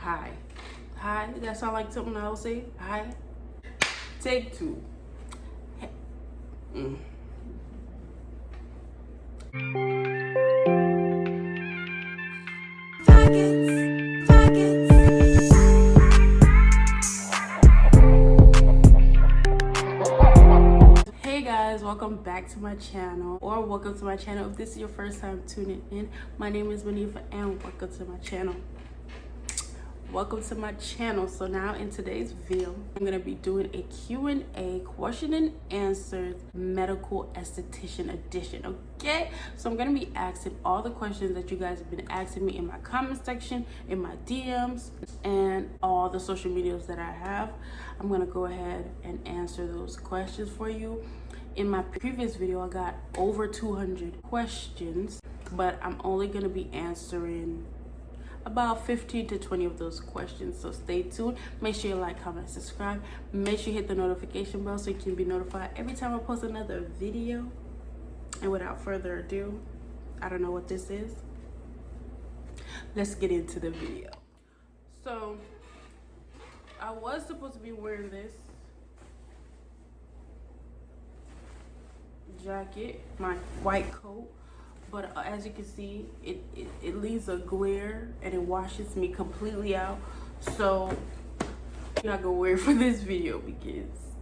Hi. Hi. That sound like something I would say? Hi. Take two. Hey guys, welcome back to my channel, or welcome to my channel if this is your first time tuning in. My name is Manifa and welcome to my channel. Welcome to my channel. So now in today's video, I'm going to be doing a Q&A, question and answers, medical esthetician edition. Okay, so I'm going to be asking all the questions that you guys have been asking me in my comment section, in my DMs, and all the social medias that I have. I'm going to go ahead and answer those questions for you. In my previous video, I got over 200 questions, but I'm only going to be answering about 15 to 20 of those questions, so stay tuned. Make sure you like, comment, subscribe. Make sure you hit the notification bell so you can be notified every time I post another video. And without further ado, I don't know what this is. Let's get into the video. So I was supposed to be wearing this jacket, my white coat, but as you can see, it leaves a glare and it washes me completely out. So I'm not gonna wear it for this video because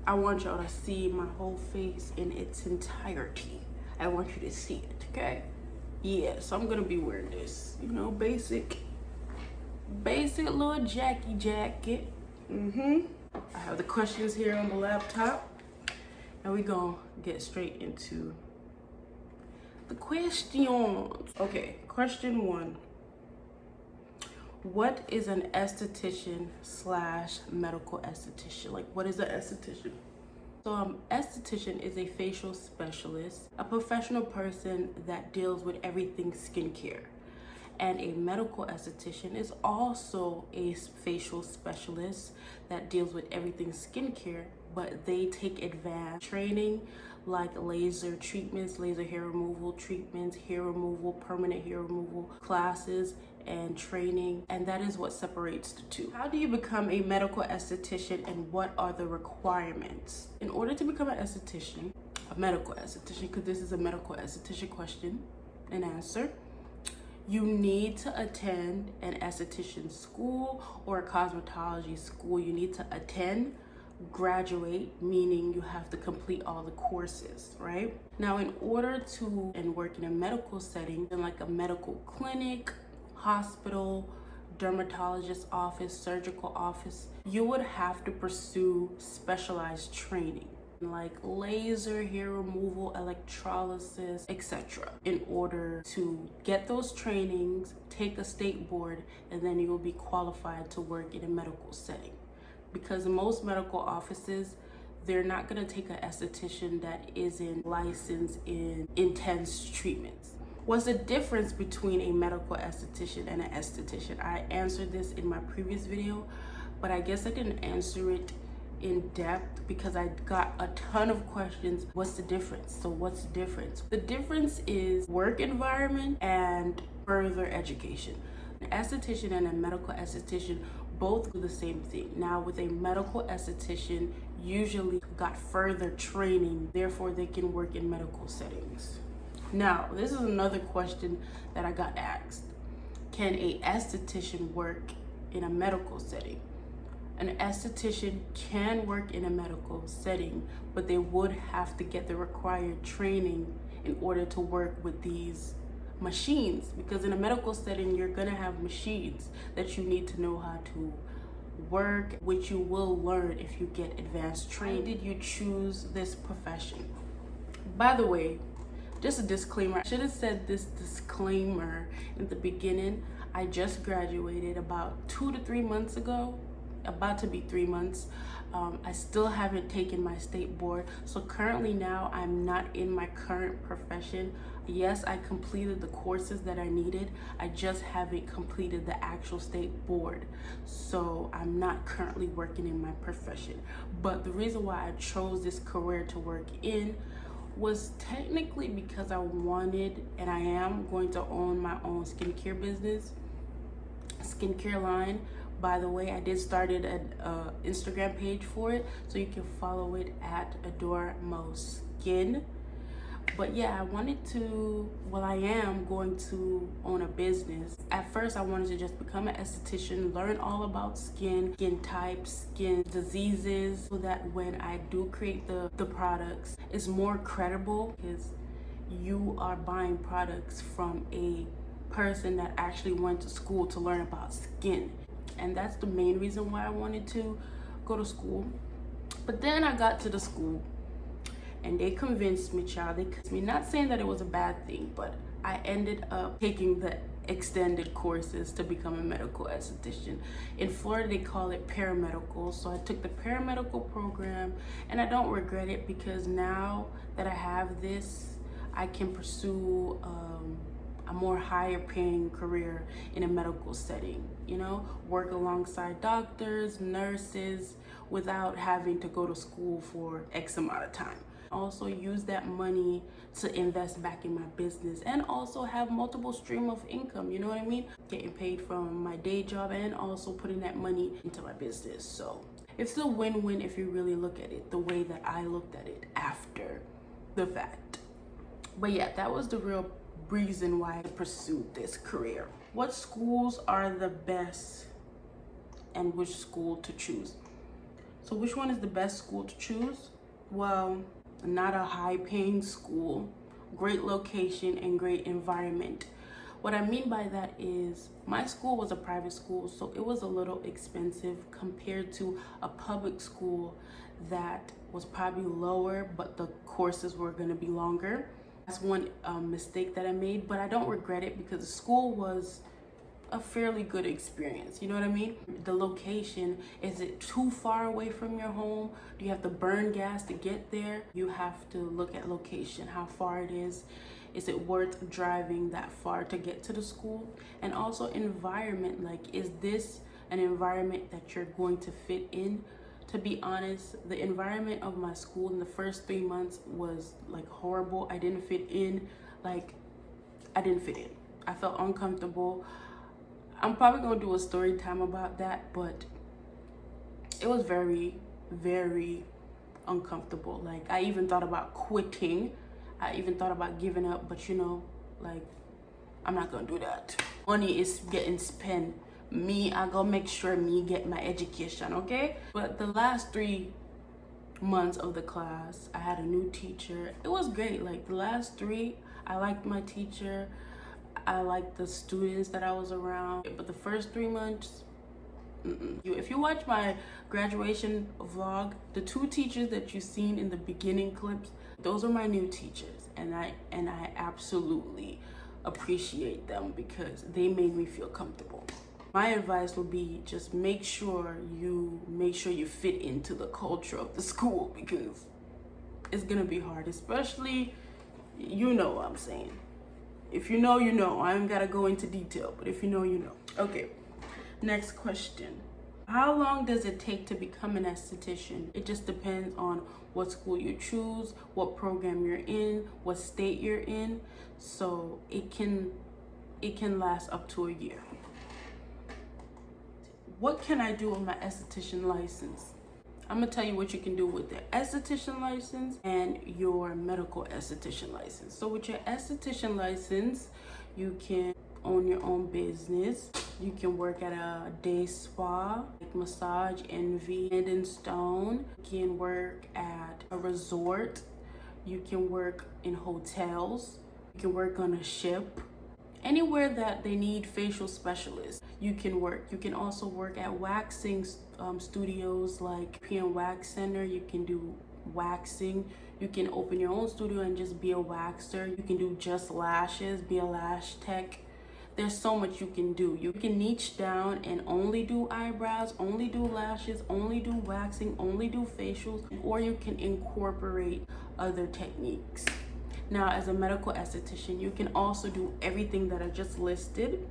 I want y'all to see my whole face in its entirety. I want you to see it, okay? Yeah, so I'm gonna be wearing this, you know, basic little Jackie jacket. I have the questions here on the laptop, and we're gonna get straight into the questions. Okay, question 1. What is an esthetician / medical esthetician? Like, what is an esthetician? So esthetician is a facial specialist, a professional person that deals with everything skincare. And a medical esthetician is also a facial specialist that deals with everything skincare, but they take advanced training like laser treatments, laser hair removal treatments, hair removal, permanent hair removal classes and training, and that is what separates the two. How do you become a medical esthetician and what are the requirements? In order to become an esthetician, a medical esthetician, because this is a medical esthetician question and answer, you need to attend an esthetician school or a cosmetology school. You need to attend, graduate, meaning you have to complete all the courses, right? Now, in order to work in a medical setting, in like a medical clinic, hospital, dermatologist office, surgical office, you would have to pursue specialized training like laser hair removal, electrolysis, etc. in order to get those trainings, take a state board, and then you will be qualified to work in a medical setting. Because most medical offices, they're not going to take an esthetician that isn't licensed in intense treatments. What's the difference between a medical esthetician and an esthetician? I answered this in my previous video, but I guess I didn't answer it in depth because I got a ton of questions. What's the difference? So what's the difference? The difference is work environment and further education. An esthetician and a medical esthetician both do the same thing. Now, with a medical esthetician, usually got further training, therefore they can work in medical settings. Now, this is another question that I got asked. Can a esthetician work in a medical setting? An esthetician can work in a medical setting, but they would have to get the required training in order to work with these machines, because in a medical setting you're gonna have machines that you need to know how to work, which you will learn if you get advanced training. Why did you choose this profession? By the way, just a disclaimer, I should have said this disclaimer in the beginning. I just graduated about 2 to 3 months ago, about to be 3 months. I still haven't taken my state board, so currently now I'm not in my current profession. Yes, I completed the courses that I needed, I just haven't completed the actual state board, so I'm not currently working in my profession. But the reason why I chose this career to work in was technically because I wanted, and I am going to own my own skincare business. skincare line. By the way, I did start an Instagram page for it, so you can follow it at ADOREMOSKIN. But yeah, I am going to own a business. At first, I wanted to just become an esthetician, learn all about skin types, skin diseases, so that when I do create the products, it's more credible, because you are buying products from a person that actually went to school to learn about skin. And that's the main reason why I wanted to go to school. But then I got to the school, and they convinced me, child. They convinced me, not saying that it was a bad thing, but I ended up taking the extended courses to become a medical esthetician. In Florida, they call it paramedical. So I took the paramedical program, and I don't regret it, because now that I have this, I can pursue a more higher paying career in a medical setting, you know, work alongside doctors, nurses, without having to go to school for X amount of time. Also use that money to invest back in my business, and also have multiple stream of income, you know what I mean? Getting paid from my day job and also putting that money into my business. So it's a win-win if you really look at it the way that I looked at it after the fact. But yeah, that was the real reason why I pursued this career. What schools are the best and which school to choose? So which one is the best school to choose? Well, not a high-paying school, great location and great environment. What I mean by that is, my school was a private school, so it was a little expensive compared to a public school that was probably lower, but the courses were going to be longer. That's one mistake that I made, but I don't regret it, because the school was a fairly good experience, you know what I mean? The location, is it too far away from your home? Do you have to burn gas to get there? You have to look at location, how far it is. Is it worth driving that far to get to the school? And also environment, like, is this an environment that you're going to fit in? To be honest, the environment of my school in the first 3 months was like horrible. I didn't fit in. I felt uncomfortable. I'm probably gonna do a story time about that, but it was very, very uncomfortable. Like, I even thought about quitting. I even thought about giving up, but you know, like, I'm not gonna do that. Money is getting spent. I gotta make sure me get my education, okay? But the last 3 months of the class, I had a new teacher. It was great. Like, the last 3, I liked my teacher. I liked the students that I was around. But the first 3 months, if you watch my graduation vlog, the 2 teachers that you've seen in the beginning clips, those are my new teachers, and I absolutely appreciate them, because they made me feel comfortable. My advice would be, just make sure you fit into the culture of the school, because it's gonna be hard, especially, you know what I'm saying. If you know, you know. I ain't gotta go into detail, but if you know, you know. Okay, next question. How long does it take to become an esthetician? It just depends on what school you choose, what program you're in, what state you're in. So it can last up to a year. What can I do with my esthetician license? I'm gonna tell you what you can do with the esthetician license and your medical esthetician license. So with your esthetician license, you can own your own business. You can work at a day spa, like Massage Envy, Hand and Stone. You can work at a resort. You can work in hotels. You can work on a ship. Anywhere that they need facial specialists, you can work. You can also work at waxing studios like European Wax Center. You can do waxing. You can open your own studio and just be a waxer. You can do just lashes, be a lash tech. There's so much you can do. You can niche down and only do eyebrows, only do lashes, only do waxing, only do facials, or you can incorporate other techniques. Now, as a medical esthetician, you can also do everything that I just listed,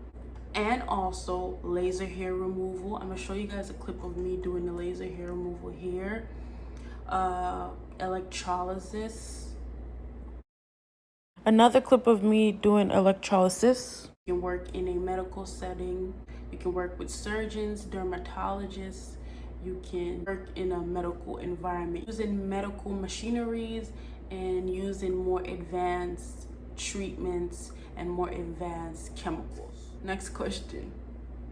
and also laser hair removal. I'm gonna show you guys a clip of me doing the laser hair removal here. Electrolysis. Another clip of me doing electrolysis. You can work in a medical setting. You can work with surgeons, dermatologists. You can work in a medical environment using medical machineries and using more advanced treatments and more advanced chemicals. Next question.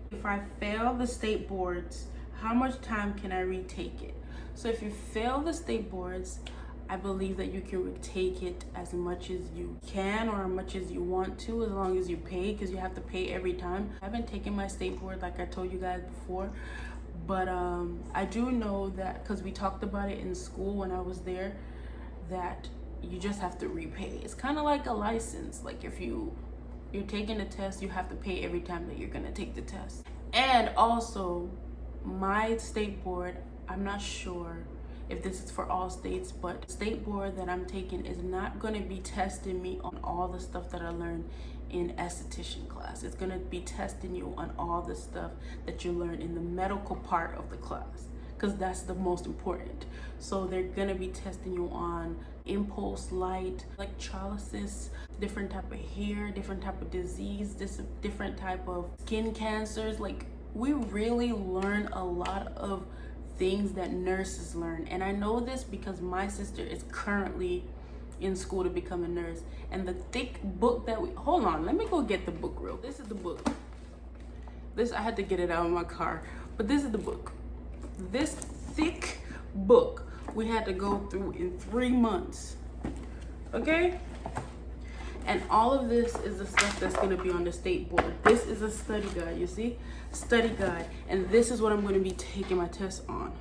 If I fail the state boards, how much time can I retake it? So if you fail the state boards, I believe that you can retake it as much as you can or as much as you want to, as long as you pay, because you have to pay every time. I haven't taken my state board like I told you guys before, but I do know that, because we talked about it in school when I was there, that you just have to repay. It's kind of like a license. Like if you're taking a test, you have to pay every time that you're gonna take the test. And also, my state board, I'm not sure if this is for all states, but the state board that I'm taking is not going to be testing me on all the stuff that I learned in esthetician class. It's going to be testing you on all the stuff that you learn in the medical part of the class, because that's the most important. So they're going to be testing you on impulse light, electrolysis, different type of hair, different type of disease, different type of skin cancers. Like, we really learn a lot of things that nurses learn. And I know this because my sister is currently in school to become a nurse. And the thick book that hold on, let me go get the book real. This is the book. I had to get it out of my car. But this is the book. This thick book we had to go through in 3 months. Okay? And all of this is the stuff that's going to be on the state board. This is a study guide, you see? Study guide. And this is what I'm going to be taking my test on.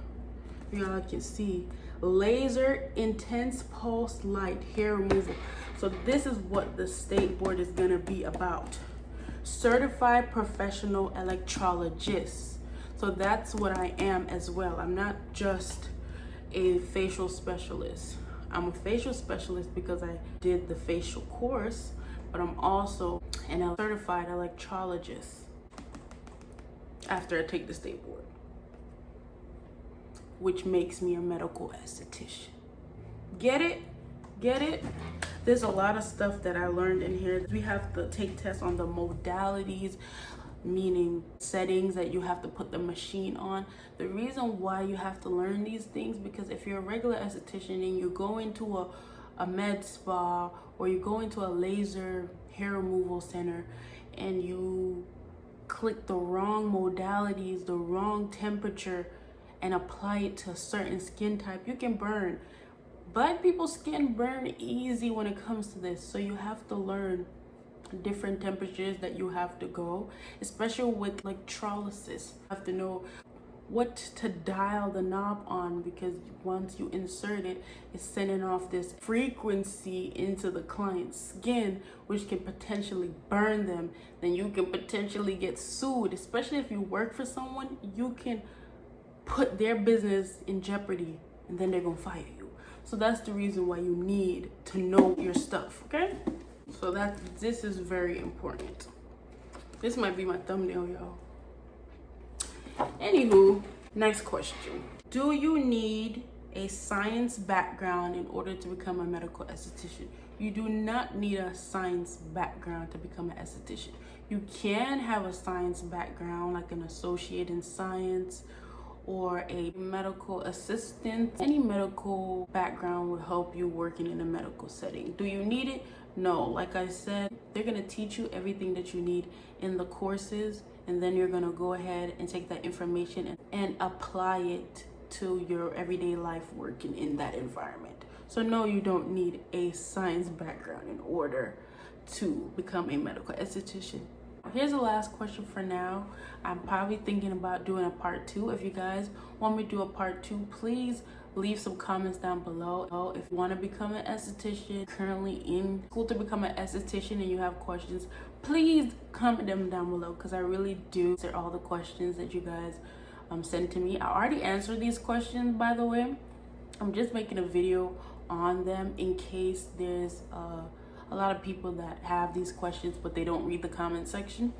Y'all can see. Laser intense pulse light hair removal. So this is what the state board is going to be about. Certified professional electrologist. So that's what I am as well. I'm not just a facial specialist. I'm a facial specialist because I did the facial course, but I'm also a certified electrologist after I take the state board, which makes me a medical esthetician. Get it? Get it? There's a lot of stuff that I learned in here. We have to take tests on the modalities, meaning settings that you have to put the machine on. The reason why you have to learn these things, because if you're a regular esthetician and you go into a med spa or you go into a laser hair removal center and you click the wrong modalities, the wrong temperature, and apply it to a certain skin type, you can burn. Black people's skin burn easy when it comes to this, so you have to learn different temperatures that you have to go, especially with electrolysis. You have to know what to dial the knob on, because once you insert it, it's sending off this frequency into the client's skin, which can potentially burn them. Then you can potentially get sued, especially if you work for someone. You can put their business in jeopardy and then they're gonna fire you. So that's the reason why you need to know your stuff, okay? So this is very important. This might be my thumbnail, y'all. Anywho, next question. Do you need a science background in order to become a medical esthetician? You do not need a science background to become an esthetician. You can have a science background, like an associate in science or a medical assistant. Any medical background will help you working in a medical setting. Do you need it? No. Like I said, they're gonna teach you everything that you need in the courses, and then you're gonna go ahead and take that information and apply it to your everyday life working in that environment. So no, you don't need a science background in order to become a medical esthetician. Here's the last question for now. I'm probably thinking about doing a part 2. If you guys want me to do a part 2, please leave some comments down below. If you want to become an esthetician, currently in school to become an esthetician, and you have questions, please comment them down below, because I really do answer all the questions that you guys send to me. I already answered these questions, by the way. I'm just making a video on them in case there's a lot of people that have these questions but they don't read the comment section.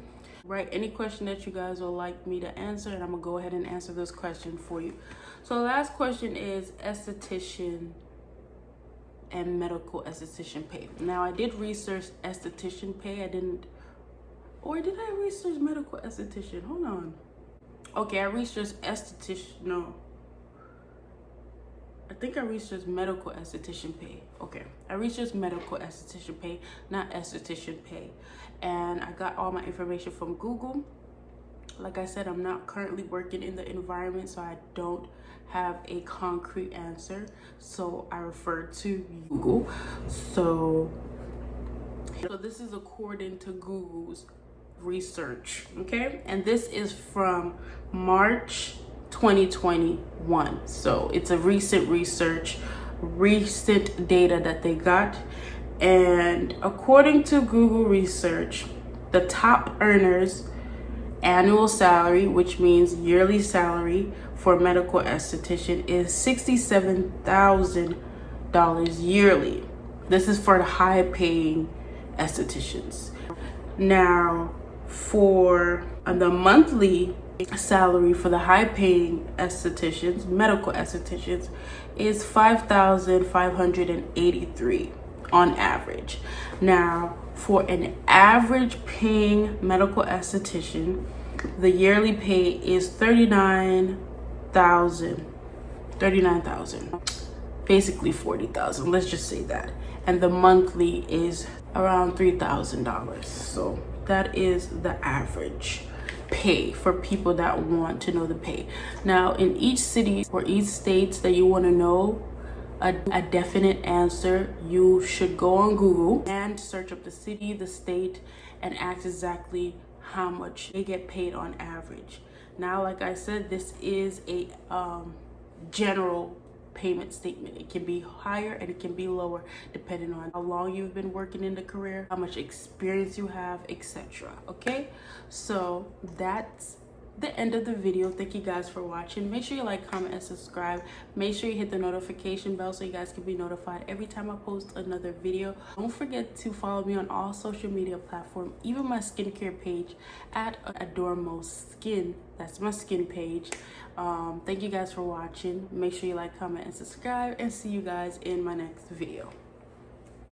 Write any question that you guys would like me to answer, and I'm gonna go ahead and answer those questions for you. So the last question is esthetician and medical esthetician pay. Now, I did research esthetician pay. I didn't Or did I research medical esthetician? Hold on. Okay, I researched esthetician. No. I think I researched medical esthetician pay. Okay, I researched medical esthetician pay, not esthetician pay. And I got all my information from Google. Like I said, I'm not currently working in the environment, so I don't have a concrete answer. So I refer to Google. So this is according to Google's research, okay? And this is from March 2021. So it's a recent research, recent data that they got. And according to Google research, the top earners annual salary, which means yearly salary for medical esthetician, is $67,000 yearly. This is for the high paying estheticians. Now for the monthly salary for the high paying estheticians, medical estheticians, is $5,583 on average. Now for an average paying medical esthetician, the yearly pay is $39,000, basically $40,000, let's just say that. And the monthly is around $3,000. So that is the average pay for people that want to know the pay. Now in each city or each states that you want to know a definite answer, you should go on Google and search up the city, the state, and ask exactly how much they get paid on average. Now, like I said, this is a general payment statement. It can be higher and it can be lower depending on how long you've been working in the career, how much experience you have, etc. Okay, so that's the end of the video. Thank you guys for watching. Make sure you like, comment, and subscribe. Make sure you hit the notification bell so you guys can be notified every time I post another video. Don't forget to follow me on all social media platforms, even my skincare page at ADOREMOSKIN. That's my skin page. Thank you guys for watching. Make sure you like, comment, and subscribe, and see you guys in my next video.